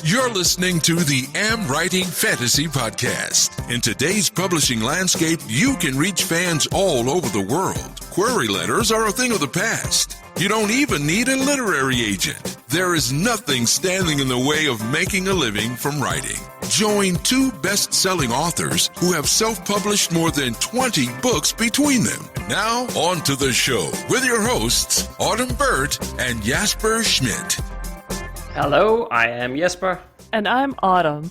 You're listening to the AmWritingFantasy podcast. In today's publishing landscape, you can reach fans all over the world. Query letters are a thing of the past. You don't even need a literary agent. There is nothing standing in the way of making a living from writing. Join two best-selling authors who have self-published more than 20 books between them. Now, on to the show with your hosts, Autumn Burt and Jesper Schmidt. Hello, I am Jesper. And I'm Autumn.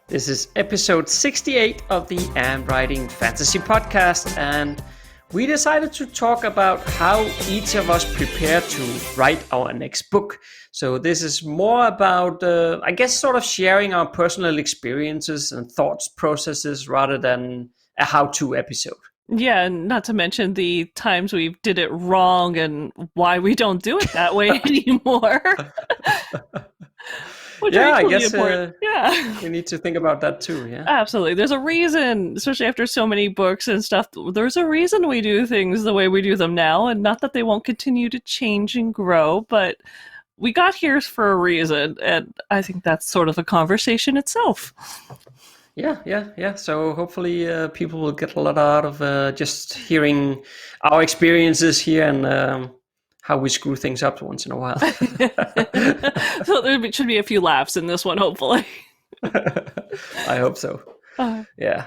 This is episode 68 of the AmWritingFantasy podcast, and we decided to talk about how each of us prepare to write our next book. So this is more about, I guess, sort of sharing our personal experiences and thoughts processes rather than a how-to episode. Yeah, and not to mention the times we did it wrong and why we don't do it that way anymore. Which yeah, are I guess we need to think about that too, yeah? Absolutely. There's a reason, especially after so many books and stuff, there's a reason we do things the way we do them now, and not that they won't continue to change and grow, but we got here for a reason, and I think that's sort of a conversation itself. Yeah. So hopefully people will get a lot out of just hearing our experiences here and how we screw things up once in a while. So there should be a few laughs in this one, hopefully. I hope so. Yeah.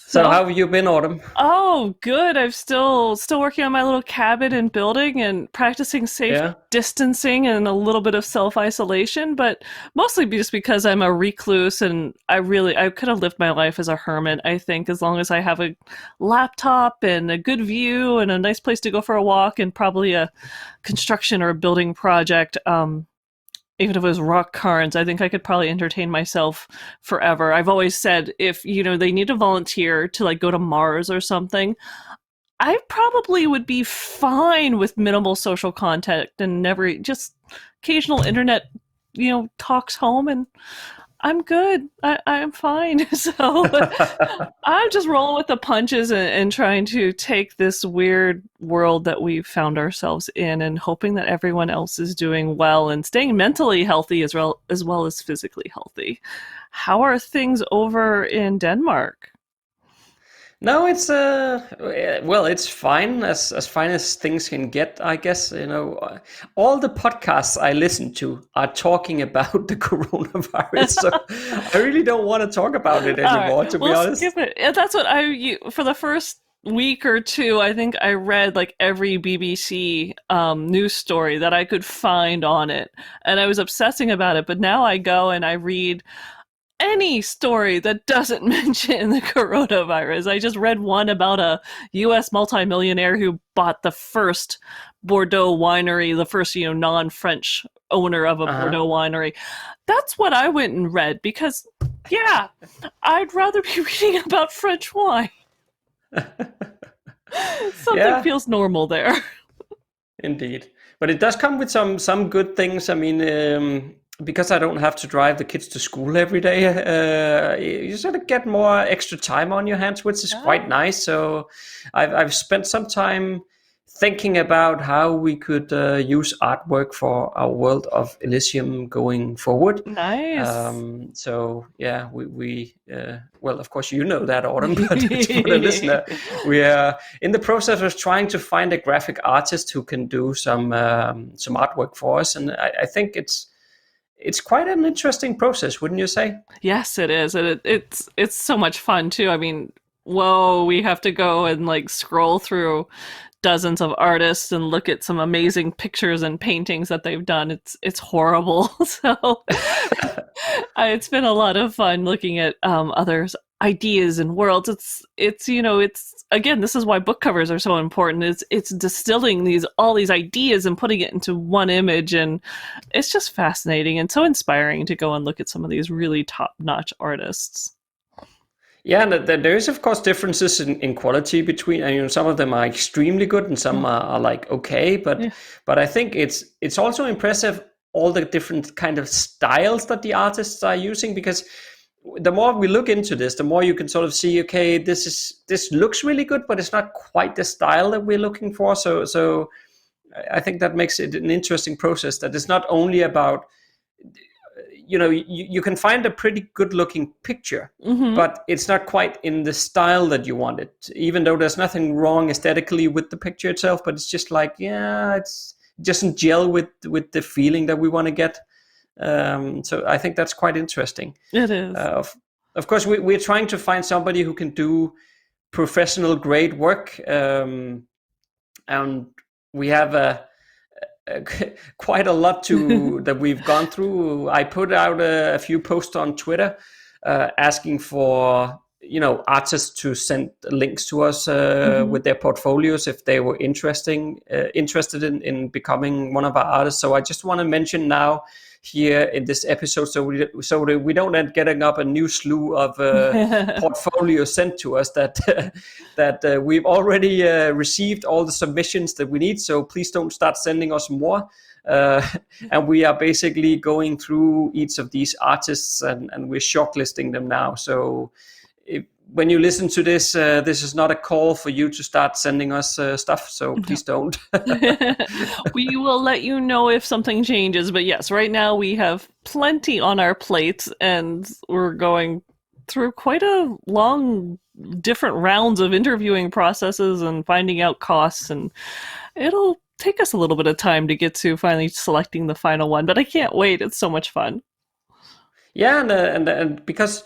So how have you been, Autumn? Oh, good. I'm still working on my little cabin and building and practicing safe distancing and a little bit of self-isolation, but mostly just because I'm a recluse and I could have lived my life as a hermit, I think, as long as I have a laptop and a good view and a nice place to go for a walk and probably a construction or a building project. Even if it was rock cairns, I think I could probably entertain myself forever. I've always said if, they need a volunteer to like go to Mars or something, I probably would be fine with minimal social contact and never just occasional internet, talks home, and I'm good. I'm fine. So I'm just rolling with the punches and trying to take this weird world that we've found ourselves in and hoping that everyone else is doing well and staying mentally healthy as well as physically healthy. How are things over in Denmark? No, it's it's fine, as fine as things can get, I guess. All the podcasts I listen to are talking about the coronavirus, so I really don't want to talk about it anymore, to be honest. Skip it. That's what for the first week or two, I think I read like every BBC news story that I could find on it, and I was obsessing about it, but now I go and I read any story that doesn't mention the coronavirus. I just read one about a U.S. multimillionaire who bought the first Bordeaux winery, the first, non-French owner of a Bordeaux winery. That's what I went and read because, I'd rather be reading about French wine. Something feels normal there. Indeed. But it does come with some good things. I mean, because I don't have to drive the kids to school every day, you sort of get more extra time on your hands, which is quite nice. So I've spent some time thinking about how we could use artwork for our world of Elysium going forward. Nice. We of course you know that, Autumn, but for the listener, we are in the process of trying to find a graphic artist who can do some artwork for us, and I think it's quite an interesting process, wouldn't you say? Yes, it is. And it's so much fun too. I mean, we have to go and like scroll through dozens of artists and look at some amazing pictures and paintings that they've done. It's horrible. So it's been a lot of fun looking at others' ideas and worlds. It's again, this is why book covers are so important. It's distilling all these ideas and putting it into one image, and it's just fascinating and so inspiring to go and look at some of these really top-notch artists. Yeah, and there is, of course, differences in quality between, some of them are extremely good and some are like okay, but I think it's also impressive all the different kind of styles that the artists are using, because the more we look into this, the more you can sort of see, okay, this looks really good, but it's not quite the style that we're looking for. So I think that makes it an interesting process, that it's not only about you can find a pretty good looking picture, Mm-hmm. but it's not quite in the style that you want it, even though there's nothing wrong aesthetically with the picture itself, but it's just like, it doesn't gel with the feeling that we want to get. So I think that's quite interesting. It is. Of course, we're trying to find somebody who can do professional grade work, and we have quite a lot that we've gone through. I put out a few posts on Twitter asking for artists to send links to us with their portfolios if they were interested in becoming one of our artists. So I just want to mention now here in this episode, so that we don't end getting up a new slew of portfolios sent to us, that we've already received all the submissions that we need. So please don't start sending us more. And we are basically going through each of these artists and we're shortlisting them now. So when you listen to this, this is not a call for you to start sending us stuff, so please don't. We will let you know if something changes, but yes, right now we have plenty on our plates, and we're going through quite a long, different rounds of interviewing processes and finding out costs, and it'll take us a little bit of time to get to finally selecting the final one, but I can't wait. It's so much fun. Yeah, and because...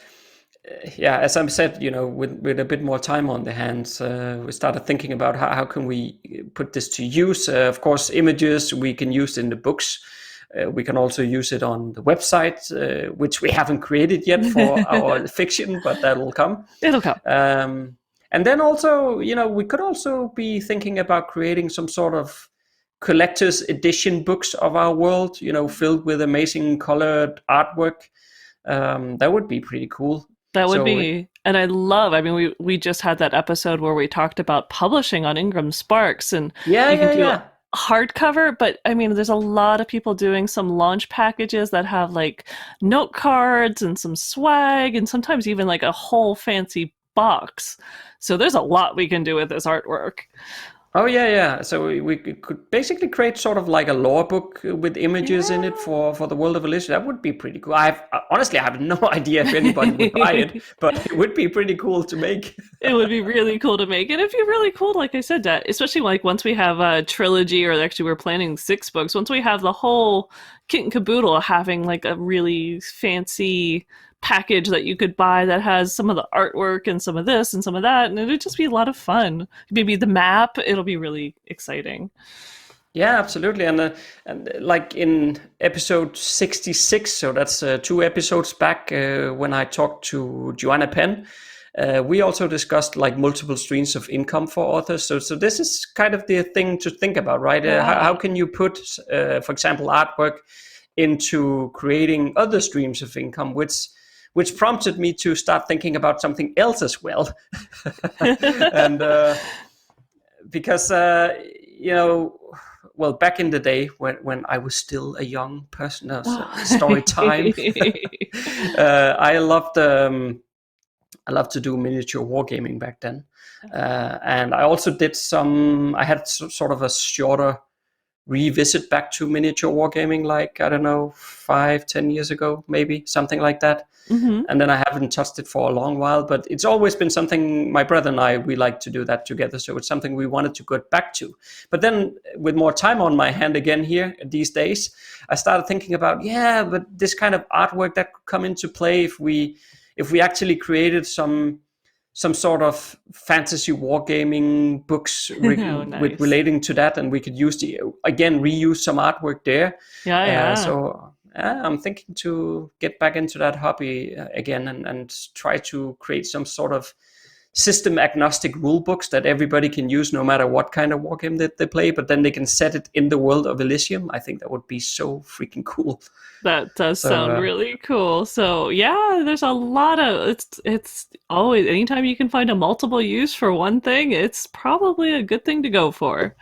as I said, with a bit more time on the hands, we started thinking about how can we put this to use. Of course, images we can use in the books. We can also use it on the website, which we haven't created yet for our fiction, but that will come. It'll come. And then also, we could also be thinking about creating some sort of collector's edition books of our world, filled with amazing colored artwork. That would be pretty cool. That would be, and we just had that episode where we talked about publishing on Ingram Sparks, and you can do a hardcover, but there's a lot of people doing some launch packages that have like note cards and some swag, and sometimes even like a whole fancy box. So there's a lot we can do with this artwork. Oh yeah. So we could basically create sort of like a lore book with images in it for the world of Elysium. That would be pretty cool. I have no idea if anybody would buy it, but it would be pretty cool to make. It would be really cool to make. And it'd be really cool, like I said, that especially like once we have a trilogy, or actually we're planning 6 books, once we have the whole kit and caboodle, having like a really fancy package that you could buy that has some of the artwork and some of this and some of that, and it'd just be a lot of fun. Maybe the map, it'll be really exciting. Yeah, absolutely. And like in episode 66, so that's 2 episodes back, when I talked to Joanna Penn, we also discussed like multiple streams of income for authors. So this is kind of the thing to think about, right? How can you put, for example, artwork into creating other streams of income, which prompted me to start thinking about something else as well. And because, back in the day when I was still a young person, story time, I loved to do miniature wargaming back then. And I also I had sort of a shorter revisit back to miniature wargaming, like, I don't know, 5-10 years ago, maybe, something like that. Mm-hmm. And then I haven't touched it for a long while, but it's always been something my brother and we like to do that together. So it's something we wanted to get back to. But then with more time on my hand again here these days, I started thinking about, but this kind of artwork that could come into play if we actually created some sort of fantasy wargaming books with relating to that, and we could reuse some artwork there. So I'm thinking to get back into that hobby again and try to create some sort of system agnostic rule books that everybody can use no matter what kind of wargame that they play, but then they can set it in the world of Elysium. I think that would be so freaking cool. That does sound really cool. So there's a lot of it's always, anytime you can find a multiple use for one thing, it's probably a good thing to go for.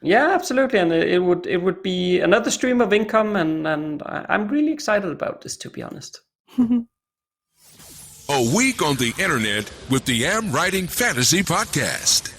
Yeah, absolutely. And it would be another stream of income, and I'm really excited about this, to be honest. A week on the internet with the AmWriting Fantasy podcast.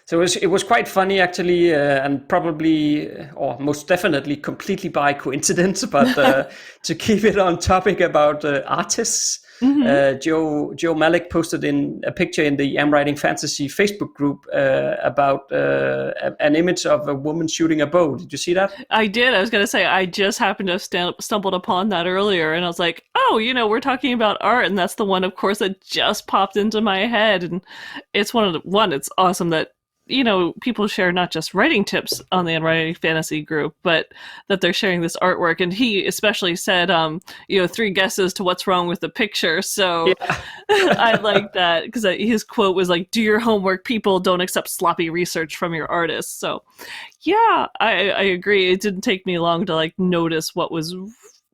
So it was quite funny actually, and probably, or most definitely, completely by coincidence. But to keep it on topic about artists, Joe Malik posted in a picture in the AmWritingFantasy Facebook group about an image of a woman shooting a bow. Did you see that? I did. I was going to say, I just happened to have stumbled upon that earlier, and I was like, oh, we're talking about art, and that's the one, of course, that just popped into my head. And it's it's awesome that people share not just writing tips on the Writing Fantasy group, but that they're sharing this artwork. And he especially said, 3 guesses to what's wrong with the picture. So yeah. I like that, because his quote was like, do your homework, people. Don't accept sloppy research from your artists. So yeah, I agree. It didn't take me long to notice what was...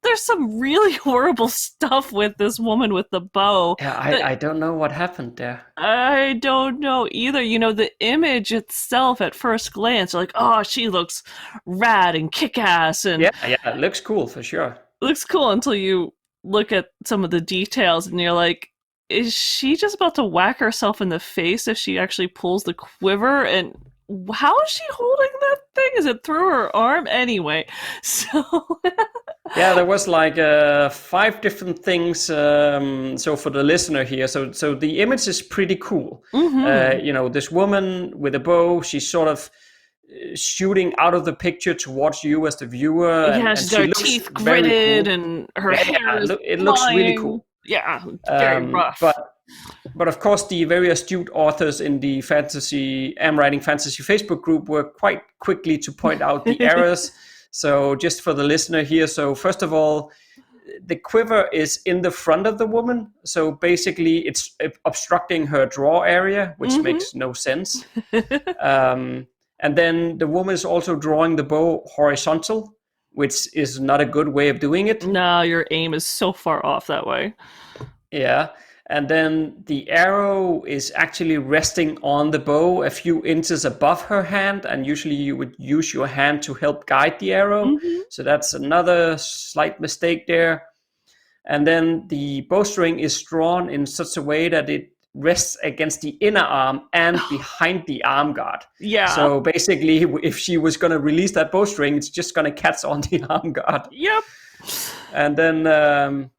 There's some really horrible stuff with this woman with the bow. Yeah, I don't know what happened there. I don't know either. The image itself at first glance, you're like, oh, she looks rad and kick-ass. And yeah, it looks cool for sure. Looks cool until you look at some of the details and you're like, is she just about to whack herself in the face if she actually pulls the quiver? And how is she holding that thing? Is it through her arm? Anyway, so... Yeah, there was 5 different things. So for the listener here, so the image is pretty cool. This woman with a bow, she's sort of shooting out of the picture towards you as the viewer. Yeah, she's got her teeth gritted cool. And her hair is it looks really cool. Yeah, very rough. But of course, the very astute authors in the AmWritingFantasy Facebook group were quite quickly to point out the errors. So just for the listener here, so first of all, the quiver is in the front of the woman. So basically it's obstructing her draw area, which makes no sense. And then the woman is also drawing the bow horizontal, which is not a good way of doing it. No, your aim is so far off that way. Yeah. And then the arrow is actually resting on the bow a few inches above her hand. And usually you would use your hand to help guide the arrow. So that's another slight mistake there. And then the bowstring is drawn in such a way that it rests against the inner arm and behind the arm guard. Yeah. So basically, if she was going to release that bowstring, it's just going to catch on the arm guard. Yep. And then...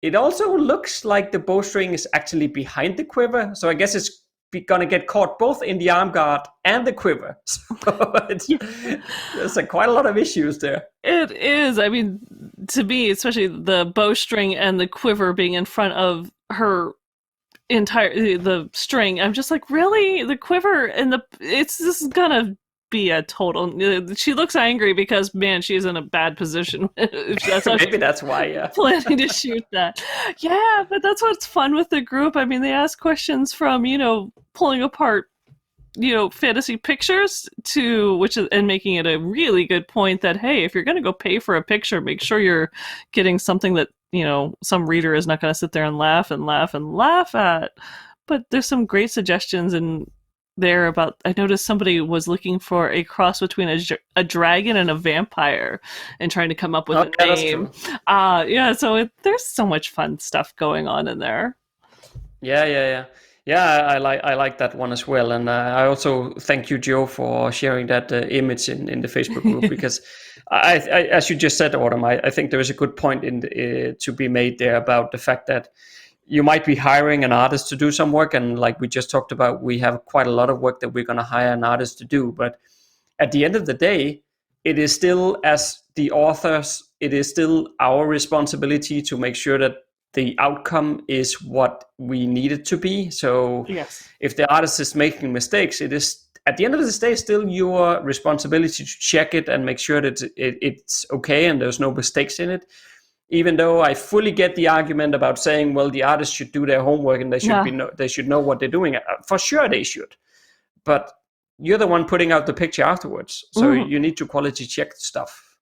it also looks like the bowstring is actually behind the quiver. So I guess it's going to get caught both in the arm guard and the quiver. So there's quite a lot of issues there. It is. I mean, to me, especially the bowstring and the quiver being in front of her the string, I'm just like, really? The quiver and this is going to be a total... She looks angry because, man, she's in a bad position. Maybe that's why, yeah. Planning to shoot that. Yeah, but that's what's fun with the group. I mean, they ask questions from, pulling apart, fantasy pictures and making it a really good point that, hey, if you're going to go pay for a picture, make sure you're getting something that, some reader is not going to sit there and laugh at. But there's some great suggestions there about... I noticed somebody was looking for a cross between a dragon and a vampire and trying to come up with a name. So there's so much fun stuff going on in there. Yeah, I like that one as well. And I also thank you, Joe, for sharing that image in the Facebook group, because I as you just said, Autumn, I think there is a good point to be made there about the fact that you might be hiring an artist to do some work. And like we just talked about, we have quite a lot of work that we're going to hire an artist to do. But at the end of the day, it is still, as the authors, it is still our responsibility to make sure that the outcome is what we need it to be. So yes. If the artist is making mistakes, it is, at the end of the day, still your responsibility to check it and make sure that it's okay and there's no mistakes in it. Even though I fully get the argument about saying, well, the artists should do their homework and they should know what they're doing. For sure they should. But you're the one putting out the picture afterwards. So you need to quality check stuff.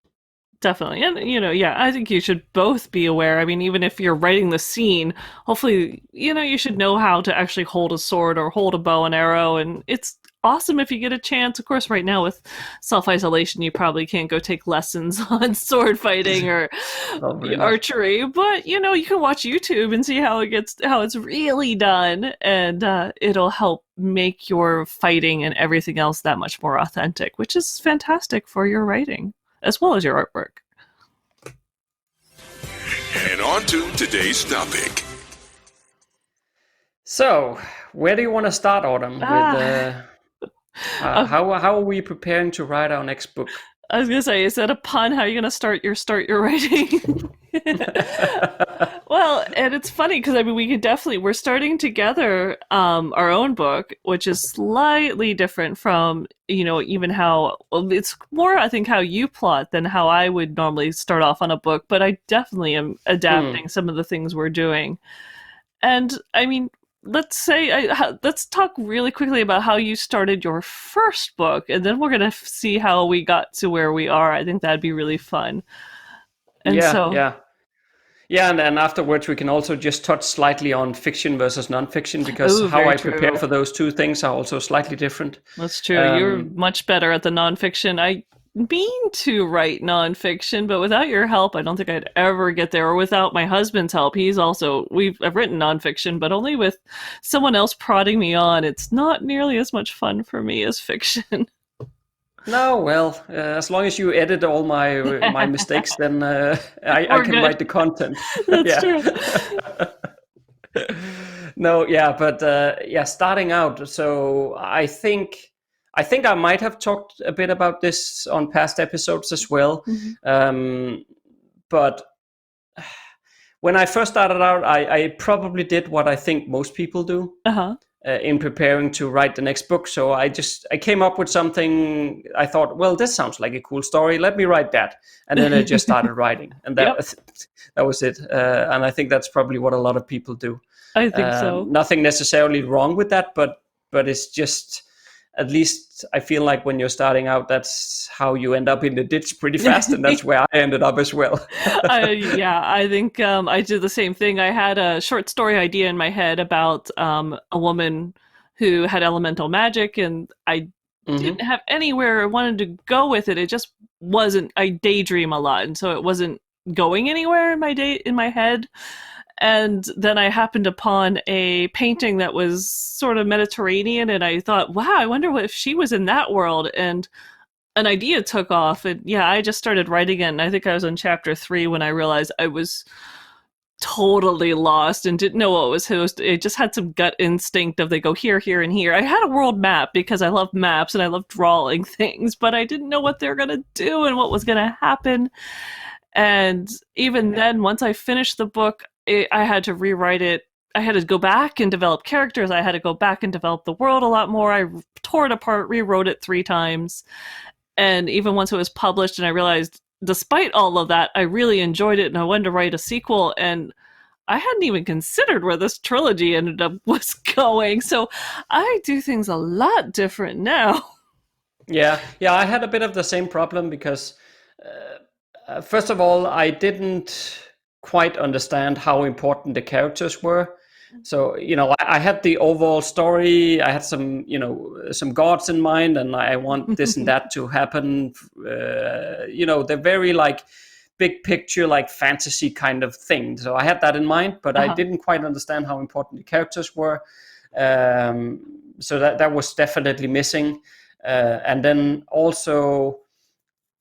Definitely. And, I think you should both be aware. I mean, even if you're writing the scene, hopefully, you should know how to actually hold a sword or hold a bow and arrow. And it's awesome if you get a chance. Of course, right now with self-isolation, you probably can't go take lessons on sword fighting or archery, but you can watch YouTube and see how it's really done, and it'll help make your fighting and everything else that much more authentic, which is fantastic for your writing as well as your artwork. And on to today's topic. So, where do you want to start, Autumn? With how are we preparing to write our next book? I was gonna say, is that upon how you're gonna start your writing? Well, and it's funny because we're starting together our own book, which is slightly different from even how it's more, I think, how you plot than how I would normally start off on a book. But I definitely am adapting some of the things we're doing, and let's talk really quickly about how you started your first book, and then we're going to see how we got to where we are. I think that'd be really fun. And and then afterwards we can also just touch slightly on fiction versus nonfiction, because how I prepare for those two things are also slightly different. That's true. You're much better at the nonfiction. I mean to write nonfiction, but without your help, I don't think I'd ever get there. Or without my husband's help, I've written nonfiction, but only with someone else prodding me on. It's not nearly as much fun for me as fiction. No, well, as long as you edit all my mistakes, then I can write the content. That's true. No, but starting out. So I think I might have talked a bit about this on past episodes as well. Mm-hmm. But when I first started out, I probably did what I think most people do in preparing to write the next book. So I came up with something. I thought, well, this sounds like a cool story. Let me write that. And then I just started writing. And that was it. And I think that's probably what a lot of people do. I think so. Nothing necessarily wrong with that, but it's just... At least I feel like when you're starting out, that's how you end up in the ditch pretty fast, and that's where I ended up as well. I think I did the same thing. I had a short story idea in my head about a woman who had elemental magic, and I didn't have anywhere I wanted to go with it. It just wasn't. I daydream a lot, and so it wasn't going anywhere in my head. And then I happened upon a painting that was sort of Mediterranean, and I thought, wow, I wonder if she was in that world. And an idea took off, and I just started writing it. And I think I was on chapter 3 when I realized I was totally lost and didn't know what was who. It just had some gut instinct of they go here, here, and here. I had a world map because I love maps and I love drawing things, but I didn't know what they were going to do and what was going to happen. And even then, once I finished the book, I had to rewrite it. I had to go back and develop characters. I had to go back and develop the world a lot more. I tore it apart, rewrote it 3 times. And even once it was published and I realized, despite all of that, I really enjoyed it and I wanted to write a sequel. And I hadn't even considered where this trilogy ended up was going. So I do things a lot different now. Yeah, I had a bit of the same problem because, first of all, I didn't quite understand how important the characters were. So, I had the overall story. I had some gods in mind, and I want this and that to happen. They're very big picture, fantasy kind of thing. So I had that in mind, but I didn't quite understand how important the characters were. So that was definitely missing. And then also,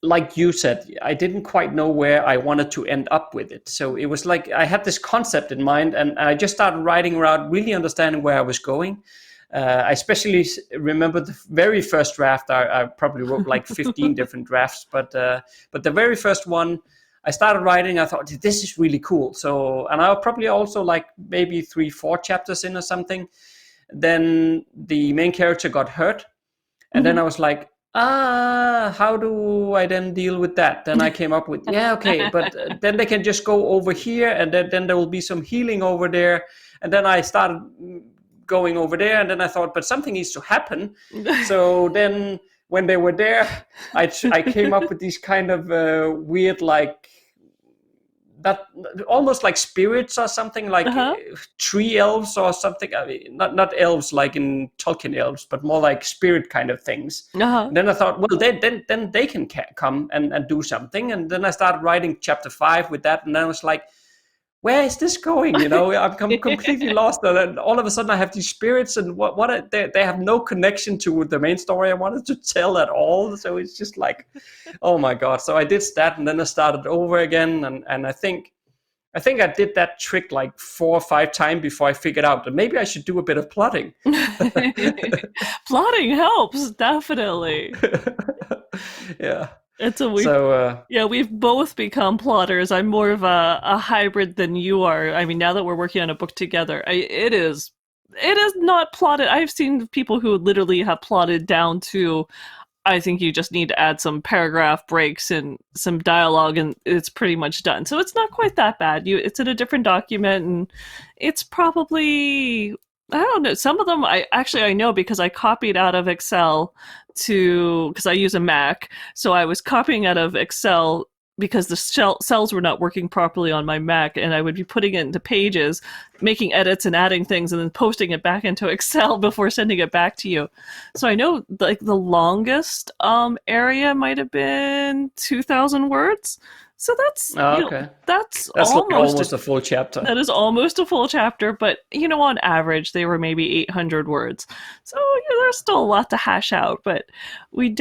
like you said, I didn't quite know where I wanted to end up with it. So it was like I had this concept in mind, and I just started writing around, really understanding where I was going. I especially remember the very first draft. I probably wrote 15 different drafts, but the very first one I started writing, I thought, this is really cool. So, and I'll probably also maybe 3-4 chapters in or something. Then the main character got hurt, and then I was like, how do I then deal with that? Then I came up with, but then they can just go over here, and then there will be some healing over there. And then I started going over there, and then I thought, but something needs to happen. So then when they were there, I came up with these kind of weird, that almost like spirits or something, like tree elves or something. I mean, not elves like in Tolkien elves, but more like spirit kind of things. And then I thought, well, then they can come and do something. And then I started writing chapter 5 with that, and then I was like, where is this going? I'm completely lost. And then all of a sudden I have these spirits, and they have no connection to the main story I wanted to tell at all. So it's just like, oh my God. So I did that, and then I started over again. And I think I did that trick like 4 or 5 times before I figured out that maybe I should do a bit of plotting. Plotting helps, definitely. Yeah. We've both become plotters. I'm more of a hybrid than you are. I mean, now that we're working on a book together, it is not plotted. I've seen people who literally have plotted down to, I think you just need to add some paragraph breaks and some dialogue, and it's pretty much done. So it's not quite that bad. It's in a different document, and it's probably, I don't know. Some of them I know because I copied out of Excel because I use a Mac. So I was copying out of Excel because the cells were not working properly on my Mac, and I would be putting it into Pages, making edits and adding things, and then posting it back into Excel before sending it back to you. So I know like the longest area might have been 2,000 words. So that's that's almost a full chapter. That is almost a full chapter, but on average they were maybe 800 words. So there's still a lot to hash out, but we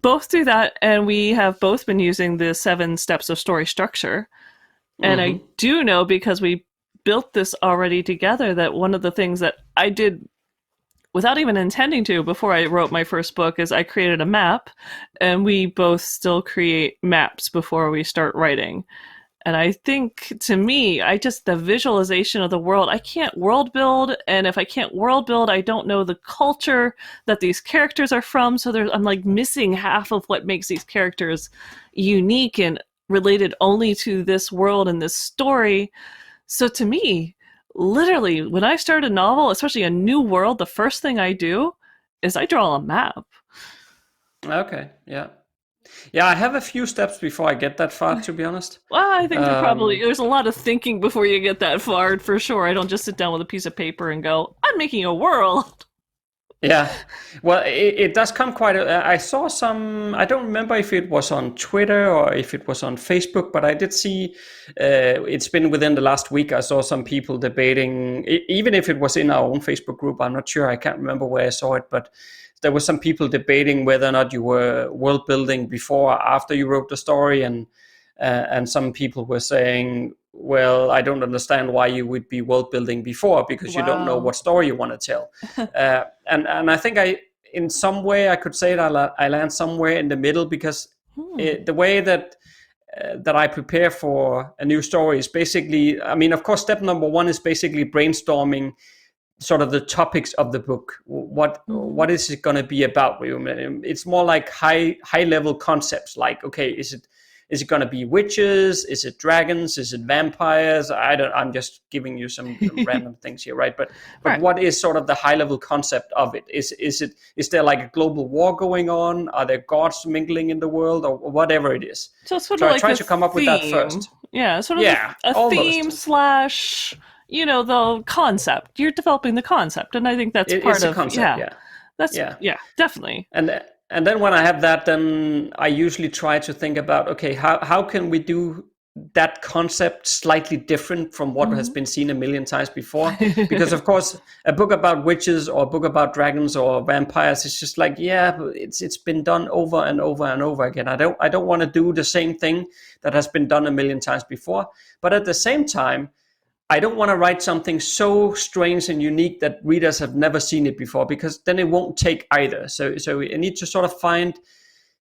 both do that, and we have both been using the 7 steps of story structure. And I do know, because we built this already together, that one of the things that I did without even intending to before I wrote my first book is I created a map, and we both still create maps before we start writing. And I think, to me, the visualization of the world, I can't world build, and if I can't world build, I don't know the culture that these characters are from, so I'm like missing half of what makes these characters unique and related only to this world and this story. So to me, literally, when I start a novel, especially a new world, the first thing I do is I draw a map. Okay, yeah. Yeah, I have a few steps before I get that far, to be honest. Well, I think there's a lot of thinking before you get that far, for sure. I don't just sit down with a piece of paper and go, I'm making a world. Yeah, well, it does come quite I saw some, I don't remember if it was on Twitter or if it was on Facebook, but I did see, it's been within the last week, I saw some people debating, even if it was in our own Facebook group, I'm not sure, I can't remember where I saw it, but there were some people debating whether or not you were world building before or after you wrote the story, and some people were saying, well, I don't understand why you would be world building before, because you don't know what story you want to tell. And I think in some way I could say that I land somewhere in the middle, because the way that I prepare for a new story is basically, I mean, of course, step number 1 is basically brainstorming sort of the topics of the book. What is it going to be about? It's more like high level concepts, like, okay, is it going to be witches? Is it dragons? Is it vampires? I'm just giving you some random things here, right? But right. What is sort of the high level concept of it? Is there like a global war going on? Are there gods mingling in the world, or whatever it is? So it's sort of like I try to come up with that first. Yeah, sort of a theme slash, the concept. You're developing the concept, and I think that's part of concept. Definitely. And then when I have that, then I usually try to think about, okay, how can we do that concept slightly different from what has been seen a million times before? Because of course, a book about witches or a book about dragons or vampires is just like, it's been done over and over and over again. I don't want to do the same thing that has been done a million times before. But at the same time, I don't want to write something so strange and unique that readers have never seen it before, because then it won't take either. So I need to sort of find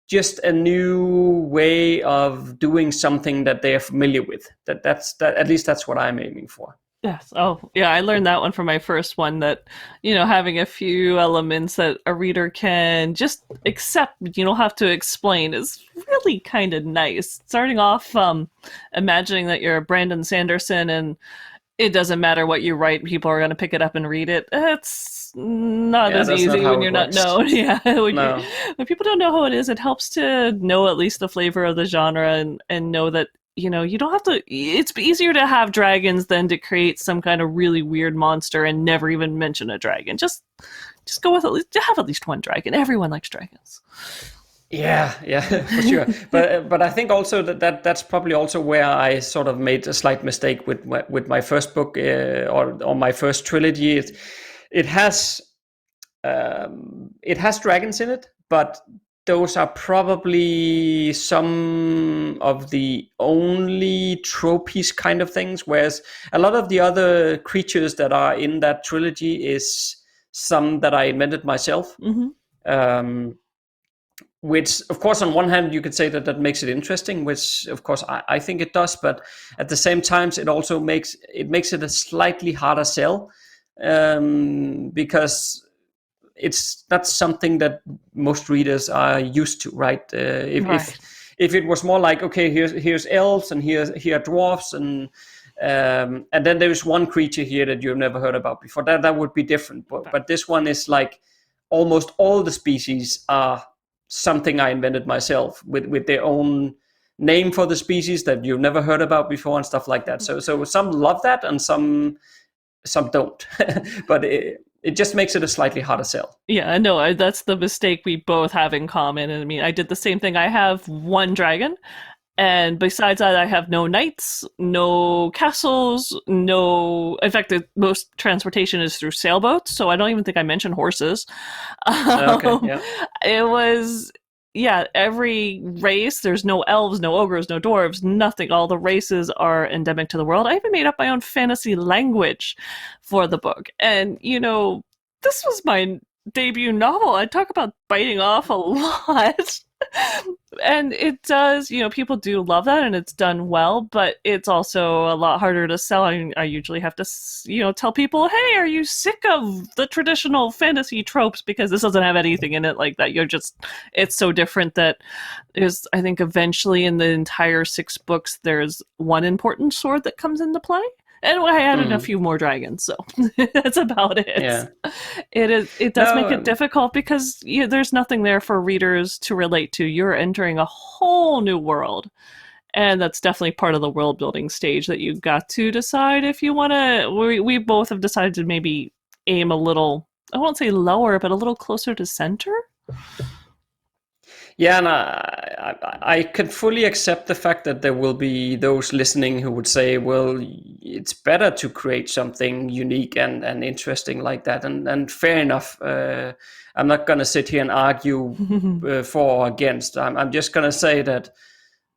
just a new way of doing something that they are familiar with. That's at least that's what I'm aiming for. Yes. Oh, yeah. I learned that one from my first one, that, having a few elements that a reader can just accept, you don't have to explain, is really kind of nice. Starting off imagining that you're Brandon Sanderson and it doesn't matter what you write, people are going to pick it up and read it. It's not as easy when you're not known. Yeah, when people don't know how it is, it helps to know at least the flavor of the genre and know that you know, you don't have to, it's easier to have dragons than to create some kind of really weird monster and never even mention a dragon. Just go with have at least one dragon. Everyone likes dragons. Yeah, for sure. But I think also that's probably also where I sort of made a slight mistake with my first book or my first trilogy. It has dragons in it, but those are probably some of the only tropes kind of things, whereas a lot of the other creatures that are in that trilogy is some that I invented myself. Which, of course, on one hand, you could say that makes it interesting, which, of course, I think it does. But at the same time, it also makes it a slightly harder sell, because it's not something that most readers are used to, right? If it was more like, okay, here's elves and here are dwarfs and then there's one creature here that you've never heard about before, that would be different. But this one is like almost all the species are something I invented myself with their own name for the species that you've never heard about before and stuff like that. So some love that and some don't. But it just makes it a slightly harder sell. Yeah, no, that's the mistake we both have in common. And I mean, I did the same thing. I have one dragon, and besides that, I have no knights, no castles, no... In fact, the most transportation is through sailboats, so I don't even think I mentioned horses. Okay, yeah. It was... Yeah, every race, there's no elves, no ogres, no dwarves, nothing. All the races are endemic to the world. I even made up my own fantasy language for the book. And, you know, this was my debut novel. I talk about biting off a lot. And it does, you know, people do love that and it's done well, but it's also a lot harder to sell. I usually have to, you know, tell people, hey, are you sick of the traditional fantasy tropes? Because this doesn't have anything in it like that. It's so different that there's, I think eventually in the entire 6 books, there's one important sword that comes into play. And I added a few more dragons, so that's about it. Yeah. It does make it difficult because there's nothing there for readers to relate to. You're entering a whole new world, and that's definitely part of the world building stage that you've got to decide if you want to. We both have decided to maybe aim a little, I won't say lower, but a little closer to center. Yeah, and I can fully accept the fact that there will be those listening who would say, well, it's better to create something unique and interesting like that. And fair enough. I'm not going to sit here and argue for or against. I'm just going to say that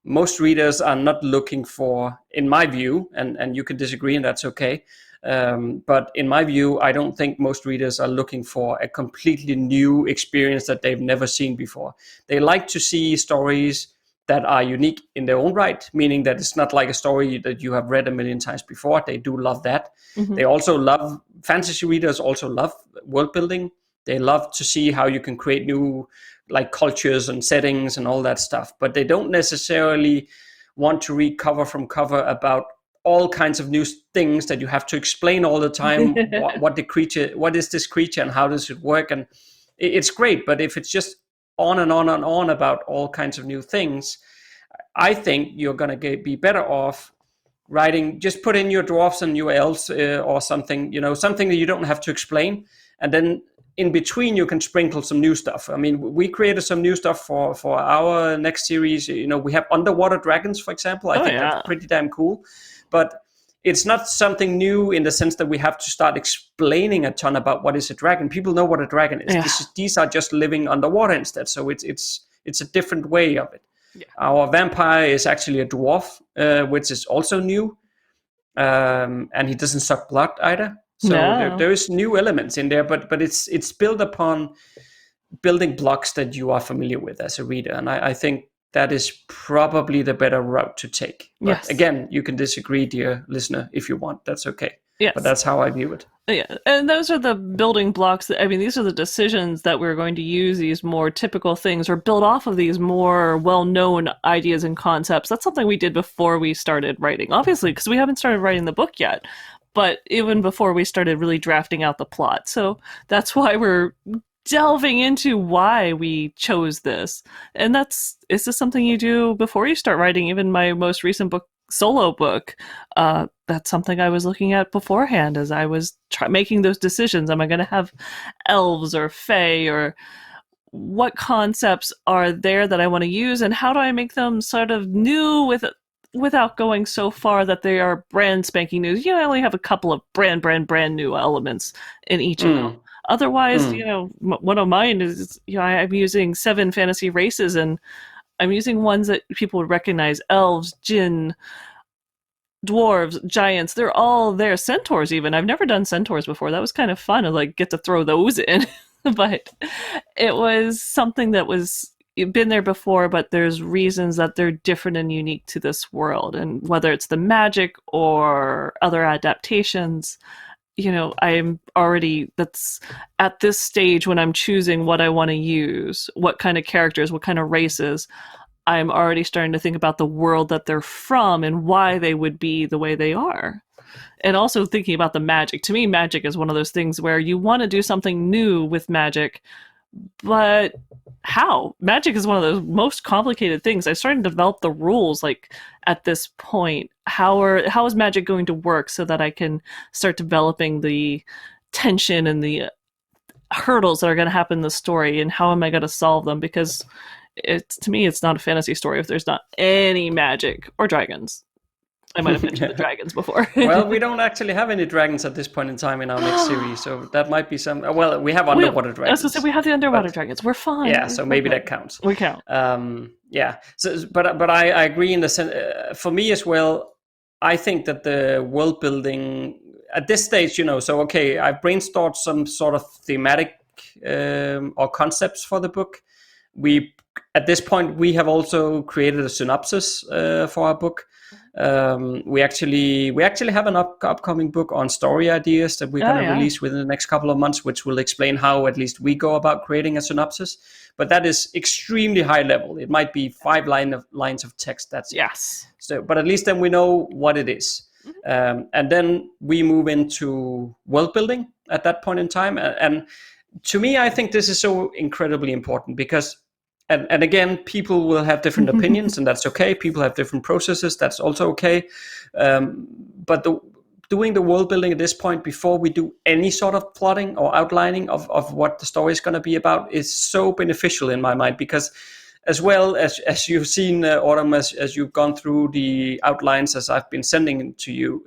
most readers are not looking for, in my view, and you can disagree and that's okay, but in my view, I don't think most readers are looking for a completely new experience that they've never seen before. They like to see stories that are unique in their own right, meaning that it's not like a story that you have read a million times before. They do love that. They also love, fantasy readers also love world building. They love to see how you can create new like cultures and settings and all that stuff, but they don't necessarily want to read cover from cover about all kinds of new things that you have to explain all the time. What is this creature and how does it work? And it's great, but if it's just on and on and on about all kinds of new things, I think you're going to be better off writing, just put in your dwarfs and your elves or something, something that you don't have to explain. And then in between, you can sprinkle some new stuff. I mean, we created some new stuff for our next series. We have underwater dragons, for example. I think that's pretty damn cool. But it's not something new in the sense that we have to start explaining a ton about what is a dragon. People know what a dragon is. Yeah. These are just living underwater instead. So it's a different way of it. Yeah. Our vampire is actually a dwarf, which is also new. And he doesn't suck blood either. So there's new elements in there, but it's built upon building blocks that you are familiar with as a reader. And I think that is probably the better route to take. But again, you can disagree, dear listener, if you want. That's okay. Yes. But that's how I view it. Yeah, and those are the building blocks. These are the decisions that we're going to use these more typical things or build off of these more well-known ideas and concepts. That's something we did before we started writing, obviously, because we haven't started writing the book yet. But even before we started really drafting out the plot. So that's why we're delving into why we chose this. And is this something you do before you start writing? Even my most recent book, solo book, that's something I was looking at beforehand as I was making those decisions. Am I going to have elves or fae, or what concepts are there that I want to use, and how do I make them sort of new without going so far that they are brand spanking new? I only have a couple of brand new elements in each of them. Otherwise, one of mine is, I'm using 7 fantasy races, and I'm using ones that people would recognize: elves, djinn, dwarves, giants. They're all there. Centaurs, even. I've never done centaurs before. That was kind of fun to get to throw those in. But it was something that was been there before, but there's reasons that they're different and unique to this world. And whether it's the magic or other adaptations, I'm already, that's at this stage when I'm choosing what I want to use, what kind of characters, what kind of races, I'm already starting to think about the world that they're from and why they would be the way they are. And also thinking about the magic. To me, magic is one of those things where you want to do something new with magic, but how? Magic is one of those most complicated things. I started to develop the rules at this point. How is magic going to work so that I can start developing the tension and the hurdles that are going to happen in the story, and how am I going to solve them? Because to me, it's not a fantasy story if there's not any magic or dragons. I might have mentioned the dragons before. Well, we don't actually have any dragons at this point in time in our next series, so that might be some. Well, we have underwater dragons. I was going to say we have the underwater dragons. We're fine. Yeah, so maybe that counts. We count. Yeah. So, but I agree in the sense. For me as well, I think that the world building at this stage, so okay, I've brainstormed some sort of thematic or concepts for the book. At this point, we have also created a synopsis for our book. We actually have an upcoming book on story ideas that we're going to release within the next couple of months, which will explain how at least we go about creating a synopsis. But that is extremely high level. It might be 5 lines of text. That's yes. So, but at least then we know what it is, and then we move into world building at that point in time. And to me, I think this is so incredibly important because. And again, people will have different opinions, and that's okay. People have different processes, that's also okay. But doing the world building at this point, before we do any sort of plotting or outlining of what the story is going to be about, is so beneficial in my mind. Because as well as you've seen, Autumn, as you've gone through the outlines as I've been sending to you,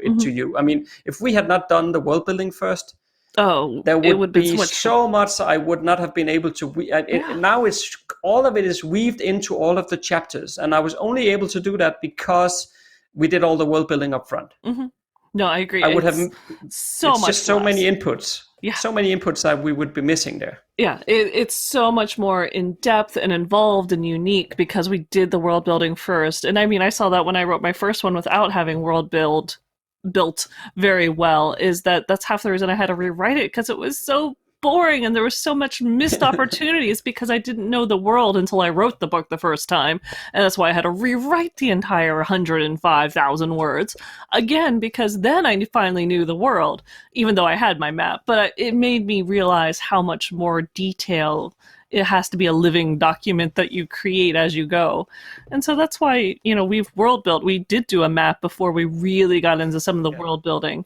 I mean, if we had not done the world building first, there would be so much I would not have been able to. Now it's all of it is weaved into all of the chapters, and I was only able to do that because we did all the world building up front. Mm-hmm. No, I agree. I would have so much. Just so many inputs. Yeah. So many inputs that we would be missing there. Yeah, it's so much more in depth and involved and unique because we did the world building first. And I mean, I saw that when I wrote my first one without having world built very well, is that's half the reason I had to rewrite it, because it was so boring and there was so much missed opportunities because I didn't know the world until I wrote the book the first time, and that's why I had to rewrite the entire 105,000 words again, because then I finally knew the world, even though I had my map. But it made me realize how much more detail it has to be, a living document that you create as you go. And so that's why, we've world built. We did do a map before we really got into some of the world building.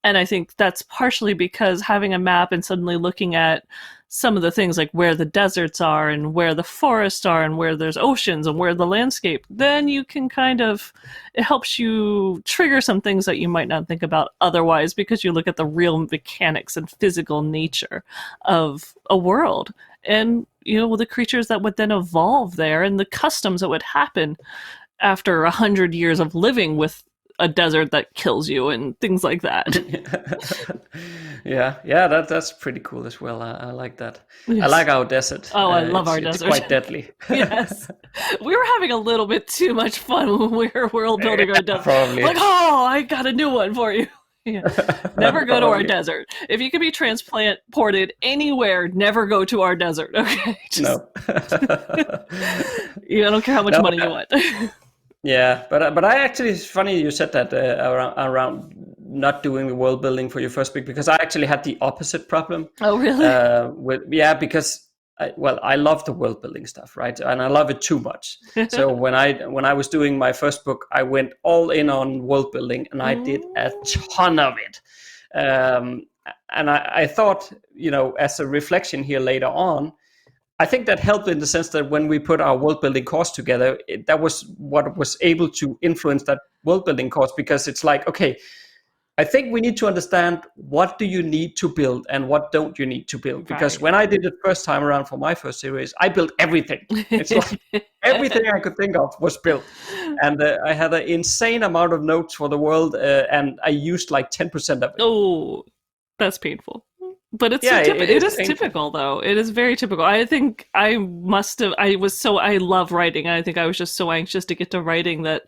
And I think that's partially because having a map and suddenly looking at some of the things like where the deserts are and where the forests are and where there's oceans and where the landscape, then you can it helps you trigger some things that you might not think about otherwise, because you look at the real mechanics and physical nature of a world. And, the creatures that would then evolve there and the customs that would happen after 100 years of living with a desert that kills you and things like that. Yeah, that's pretty cool as well. I like that. Yes. I like our desert. Oh, I love our desert. It's quite deadly. Yes. We were having a little bit too much fun when we were world building our desert. Probably. Like, I got a new one for you. Yeah. Never go to our desert. If you can be transported anywhere, never go to our desert. Okay. No. I don't care how much money you want. Yeah, but I actually, it's funny you said that around not doing the world building for your first book, because I actually had the opposite problem. Oh, really? Because I love the world building stuff, right? And I love it too much. So when I was doing my first book, I went all in on world building, and I did a ton of it. And I thought, as a reflection here later on, I think that helped in the sense that when we put our world building course together, that was what was able to influence that world building course, because it's like, okay, I think we need to understand what do you need to build and what don't you need to build. Because when I did it first time around for my first series, I built everything. It's like everything I could think of was built. And I had an insane amount of notes for the world, and I used like 10% of it. Oh, that's painful. But it is typical, though. It is very typical. I think I love writing. I think I was just so anxious to get to writing that,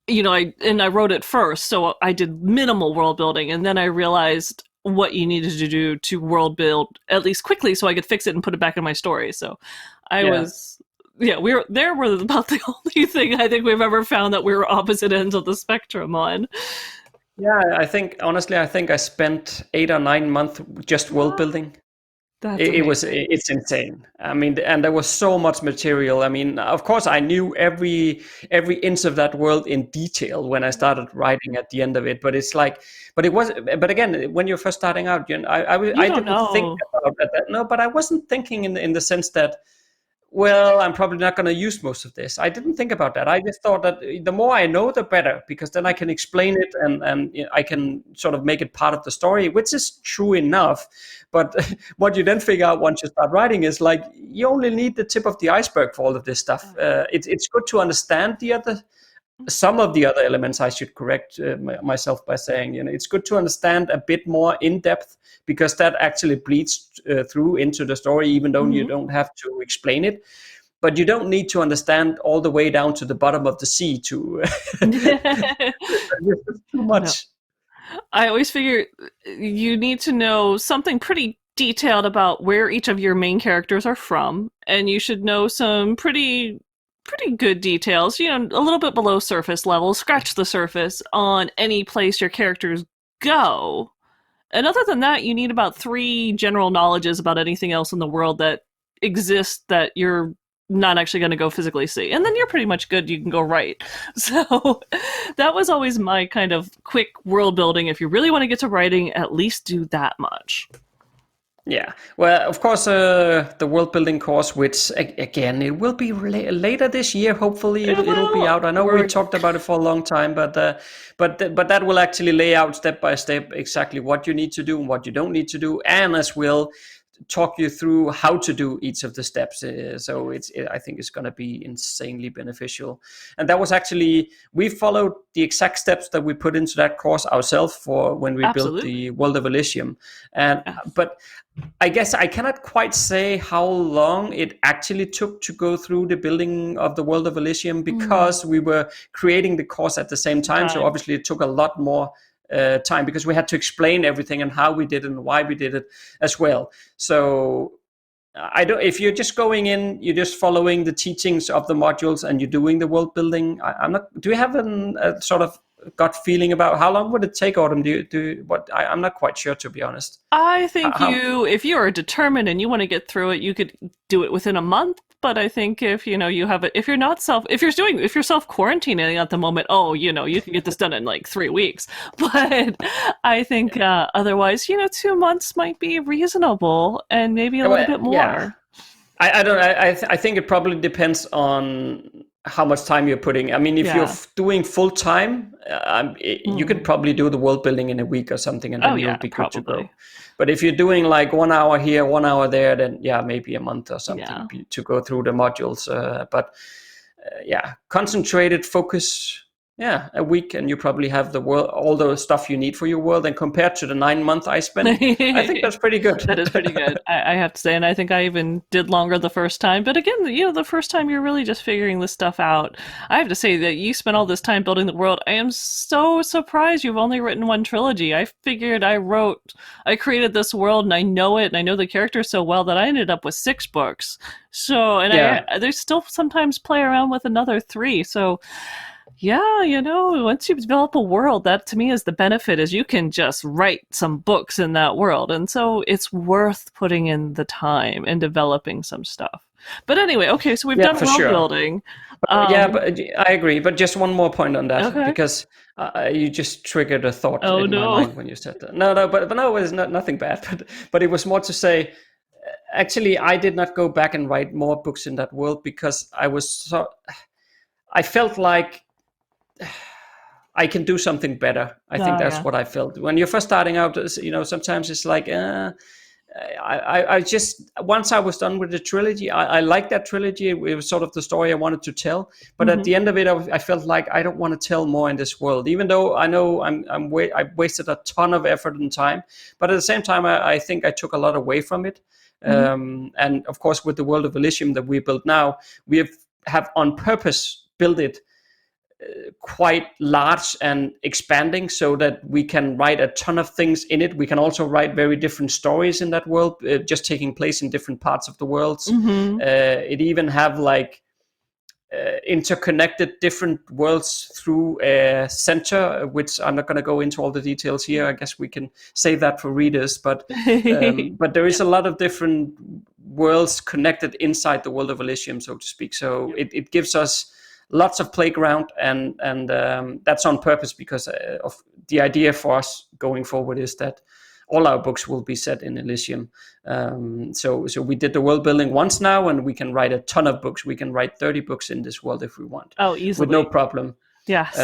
I wrote it first. So I did minimal world building. And then I realized what you needed to do to world build, at least quickly, so I could fix it and put it back in my story. So we're about the only thing I think we've ever found that we were opposite ends of the spectrum on. Yeah, honestly, I think I spent 8 or 9 months just world building. It's insane. I mean, and there was so much material. I mean, of course, I knew every inch of that world in detail when I started writing at the end of it. But it's like, but again, when you're first starting out, I didn't think about that. No, but I wasn't thinking in the sense that, well, I'm probably not going to use most of this. I didn't think about that. I just thought that the more I know, the better, because then I can explain it and I can sort of make it part of the story, which is true enough. But what you then figure out once you start writing is like, you only need the tip of the iceberg for all of this stuff. It's good to understand some of the other elements. I should correct myself by saying, it's good to understand a bit more in depth, because that actually bleeds through into the story, even though you don't have to explain it. But you don't need to understand all the way down to the bottom of the sea to too much. No. I always figure you need to know something pretty detailed about where each of your main characters are from, and you should know some pretty good details, a little bit below surface level, scratch the surface on any place your characters go. And other than that, you need about 3 general knowledges about anything else in the world that exists that you're not actually going to go physically see. And then you're pretty much good. You can go write. So that was always my kind of quick world building. If you really want to get to writing, at least do that much. Yeah, well, of course, the world building course, which again, it will be later this year. Hopefully, it'll be out. I know we talked about it for a long time, but that will actually lay out step by step exactly what you need to do and what you don't need to do, and as will talk you through how to do each of the steps. So I think it's going to be insanely beneficial. And that was actually, we followed the exact steps that we put into that course ourselves for when we built the World of Elysium. But I guess I cannot quite say how long it actually took to go through the building of the World of Elysium, because we were creating the course at the same time. So obviously it took a lot more time, because we had to explain everything and how we did it and why we did it as well. So if you're just going in, you're just following the teachings of the modules and you're doing the world building, do you have a sort of gut feeling about how long would it take, Autumn? I'm not quite sure, to be honest. I think if you are determined and you want to get through it, you could do it within a month. But I think if you're self quarantining at the moment, you can get this done in like 3 weeks. But I think otherwise, 2 months might be reasonable, and maybe a little bit more. Yeah. I think it probably depends on how much time you're putting. I mean, if you're doing full time, you could probably do the world building in a week or something, and then you'll be good to go. But if you're doing like 1 hour here, 1 hour there, then maybe a month or something to go through the modules. But concentrated focus. A week, and you probably have all the stuff you need for your world. And compared to the 9 month I spent, I think that's pretty good. That is pretty good, I have to say. And I think I even did longer the first time. But again, the first time you're really just figuring this stuff out. I have to say that you spent all this time building the world. I am so surprised you've only written 1 trilogy. I figured I created this world and I know it, and I know the characters so well that I ended up with 6 books. So, and they still sometimes play around with another 3. So, yeah, once you develop a world, that to me is the benefit, is you can just write some books in that world. And so it's worth putting in the time and developing some stuff. But anyway, okay, so we've done for world sure. building. But I agree. But just one more point on that, Okay. because you just triggered a thought in my mind when you said that. No, but no, it's nothing bad. But it was more to say, actually, I did not go back and write more books in that world because I felt like I can do something better. I think that's what I felt when you're first starting out. Sometimes it's like, I just, once I was done with the trilogy, I liked that trilogy. It was sort of the story I wanted to tell. But at the end of it, I felt like I don't want to tell more in this world, even though I know I wasted a ton of effort and time. But at the same time, I think I took a lot away from it. And of course, with the world of Elysium that we built now, we have on purpose built it quite large and expanding so that we can write a ton of things in it. We can also write very different stories in that world, just taking place in different parts of the world. It even have like interconnected different worlds through a center, which I'm not going to go into all the details here. I guess we can save that for readers. But there is a lot of different worlds connected inside the world of Elysium, so to speak. So it gives us lots of playground, and that's on purpose, because of the idea for us going forward is that all our books will be set in Elysium. So we did the world building once now, and we can write a ton of books. We can write 30 books in this world if we want. Oh, easily. With no problem. Yes.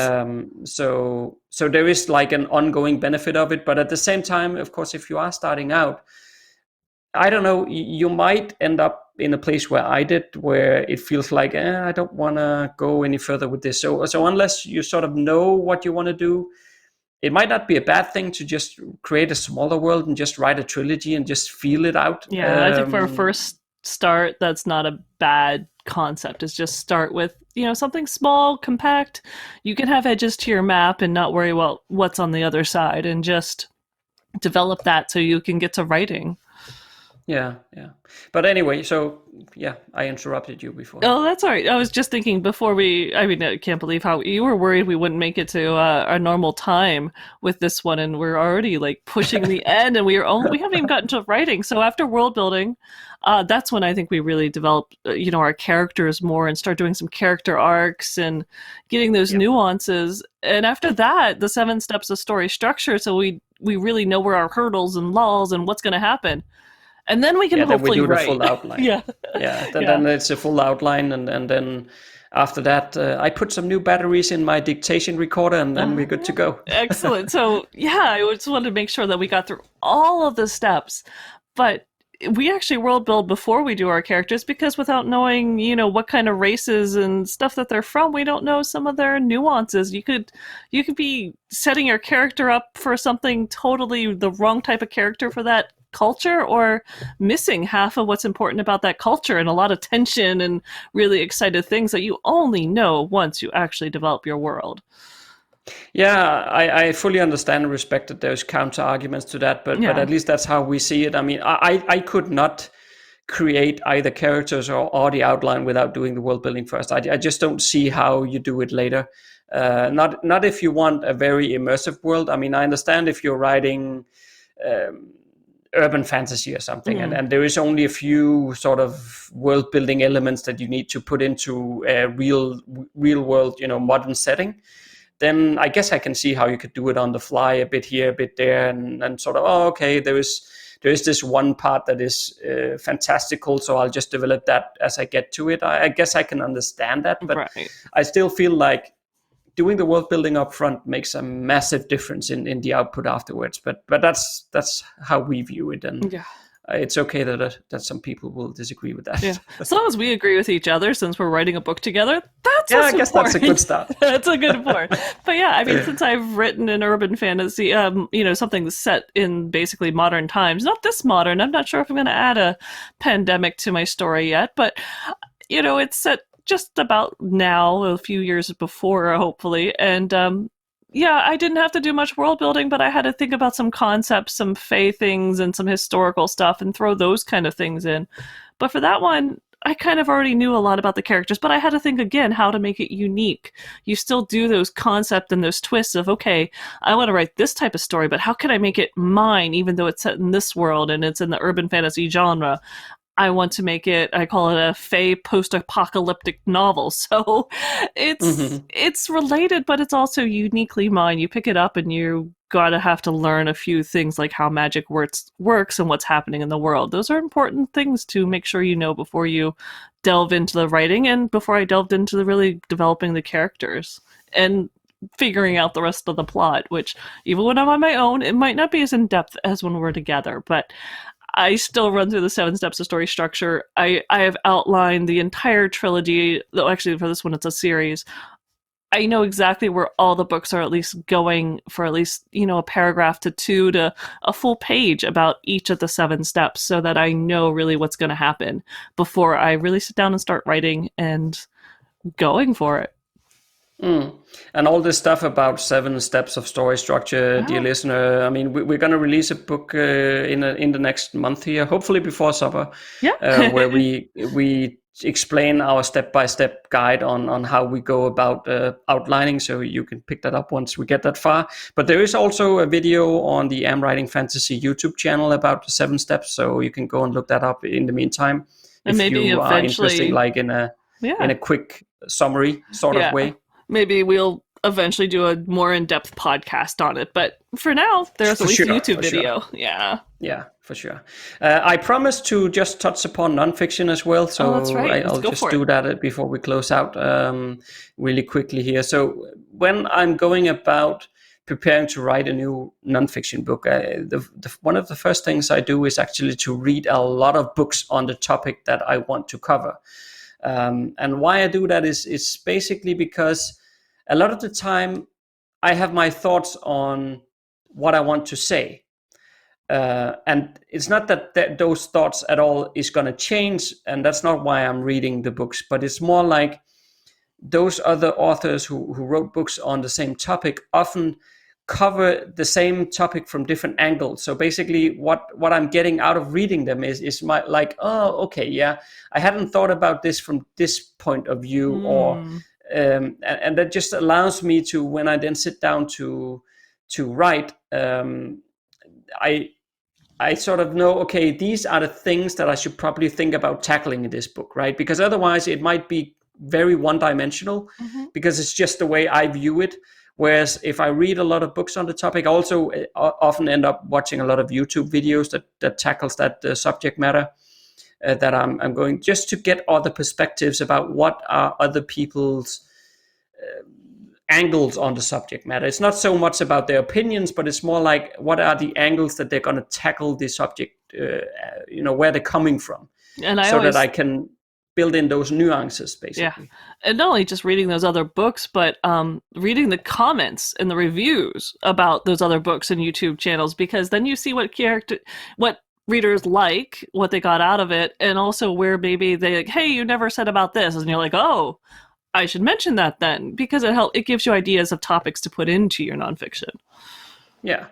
So there is like an ongoing benefit of it. But at the same time, of course, if you are starting out, I don't know, you might end up in a place where I did, where it feels like, I don't want to go any further with this. So unless you sort of know what you want to do, it might not be a bad thing to just create a smaller world and just write a trilogy and just feel it out. Yeah, I think for a first start, that's not a bad concept. Is just start with, something small, compact. You can have edges to your map and not worry about what's on the other side, and just develop that so you can get to writing. Yeah. But anyway, so I interrupted you before. Oh, that's all right. I was just thinking I can't believe how you were worried we wouldn't make it to our normal time with this one, and we're already like pushing the end, and we haven't even gotten to writing. So after world building, that's when I think we really develop, our characters more and start doing some character arcs and getting those nuances. And after that, the 7 steps of story structure, so we really know where our hurdles and lulls and what's going to happen. And then we can hopefully write. Then we do the full outline. Then it's a full outline, and then after that, I put some new batteries in my dictation recorder, and then we're good to go. Excellent. So I just wanted to make sure that we got through all of the steps, but we actually world build before we do our characters, because without knowing, what kind of races and stuff that they're from, we don't know some of their nuances. You could be setting your character up for something totally the wrong type of character for that culture, or missing half of what's important about that culture, and a lot of tension and really excited things that you only know once you actually develop your world. Yeah, I fully understand and respect that there's counter arguments to that, but at least that's how we see it. I mean, I could not create either characters or the outline without doing the world building first. I just don't see how you do it later. Not if you want a very immersive world. I mean, I understand if you're writing urban fantasy or something, and there is only a few sort of world building elements that you need to put into a real world, modern setting. Then I guess I can see how you could do it on the fly, a bit here, a bit there, and sort of, okay, there is this one part that is fantastical, so I'll just develop that as I get to it. I guess I can understand that, but I still feel like doing the world building up front makes a massive difference in the output afterwards. But that's how we view it, and it's okay that some people will disagree with that. Yeah. As long as we agree with each other, since we're writing a book together, that's I guess that's a good start. That's a good part. But I mean, since I've written an urban fantasy, something that's set in basically modern times, not this modern. I'm not sure if I'm going to add a pandemic to my story yet, but it's set just about now, a few years before, hopefully. And I didn't have to do much world building, but I had to think about some concepts, some fae things, and some historical stuff, and throw those kind of things in. But for that one, I kind of already knew a lot about the characters, but I had to think again how to make it unique. You still do those concepts and those twists of, okay, I want to write this type of story, but how can I make it mine, even though it's set in this world and it's in the urban fantasy genre? I want to make it, I call it a fae post-apocalyptic novel. So it's related, but it's also uniquely mine. You pick it up and you gotta have to learn a few things like how magic works and what's happening in the world. Those are important things to make sure you know before you delve into the writing and before I delved into the really developing the characters and figuring out the rest of the plot, which even when I'm on my own, it might not be as in-depth as when we're together, but I still run through the 7 steps of story structure. I have outlined the entire trilogy, though actually for this one it's a series. I know exactly where all the books are at least going for at least, a paragraph to 2 to a full page about each of the 7 steps so that I know really what's going to happen before I really sit down and start writing and going for it. And all this stuff about 7 steps of story structure, dear listener. I mean, we're going to release a book in the next month here, hopefully before summer, where we explain our step-by-step guide on how we go about outlining. So you can pick that up once we get that far. But there is also a video on the AmWritingFantasy YouTube channel about the 7 steps, so you can go and look that up in the meantime. And if maybe you are interested, like in a quick summary sort of way. Maybe we'll eventually do a more in-depth podcast on it. But for now, there's at least a YouTube video. Sure. Yeah, for sure. I promised to just touch upon nonfiction as well. So that's right. I'll just do that before we close out really quickly here. So when I'm going about preparing to write a new nonfiction book, one of the first things I do is actually to read a lot of books on the topic that I want to cover. And why I do that is basically because a lot of the time I have my thoughts on what I want to say. And it's not that those thoughts at all is going to change. And that's not why I'm reading the books, but it's more like those other authors who wrote books on the same topic often cover the same topic from different angles. So basically what I'm getting out of reading them is my like, oh, okay, yeah, I hadn't thought about this from this point of view, or and that just allows me to, when I then sit down to write, I sort of know, okay, these are the things that I should probably think about tackling in this book, right? Because otherwise it might be very one-dimensional, because it's just the way I view it. Whereas if I read a lot of books on the topic, I also often end up watching a lot of YouTube videos that tackles that subject matter that I'm going, just to get other perspectives about what are other people's angles on the subject matter. It's not so much about their opinions, but it's more like what are the angles that they're going to tackle the subject, where they're coming from, and that I can build in those nuances, basically. Yeah, and not only just reading those other books, but reading the comments and the reviews about those other books and YouTube channels, because then you see what readers like, what they got out of it, and also where maybe they like, hey, you never said about this, and you're like, oh, I should mention that then, because it gives you ideas of topics to put into your nonfiction. Yeah.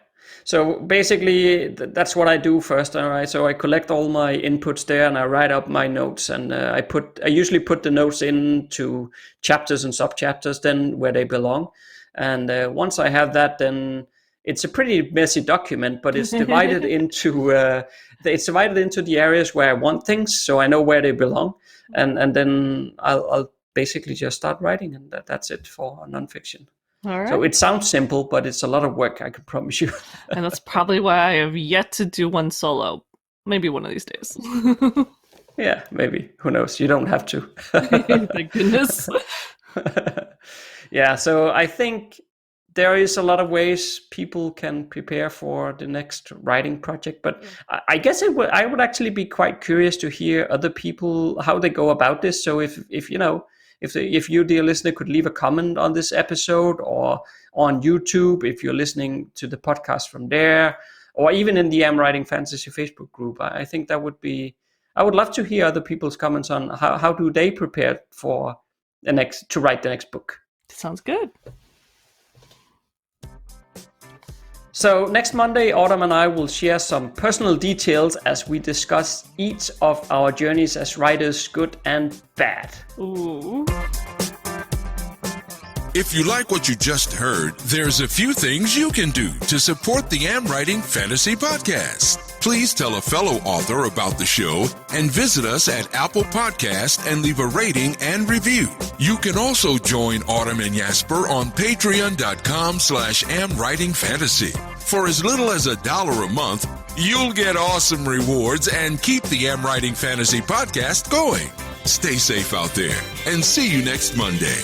So basically, that's what I do first. All right. So I collect all my inputs there, and I write up my notes, and I usually put the notes into chapters and subchapters, then where they belong. And once I have that, then it's a pretty messy document, but it's divided into the areas where I want things, so I know where they belong, and then I'll basically just start writing, and that's it for nonfiction. All right. So it sounds simple, but it's a lot of work, I can promise you. And that's probably why I have yet to do one solo. Maybe one of these days. Yeah, maybe. Who knows? You don't have to. Thank goodness. Yeah, so I think there is a lot of ways people can prepare for the next writing project, but I guess I would actually be quite curious to hear other people, how they go about this. So if you, dear listener, could leave a comment on this episode, or on YouTube, if you're listening to the podcast from there, or even in the AmWritingFantasy Facebook group, I think that would be, I would love to hear other people's comments on how do they prepare to write the next book. Sounds good. So next Monday, Autumn and I will share some personal details as we discuss each of our journeys as writers, good and bad. Ooh. If you like what you just heard, there's a few things you can do to support the AmWriting Fantasy Podcast. Please tell a fellow author about the show and visit us at Apple Podcast and leave a rating and review. You can also join Autumn and Jesper on patreon.com/AmWritingFantasy. For as little as $1 a month, you'll get awesome rewards and keep the AmWriting Fantasy Podcast going. Stay safe out there and see you next Monday.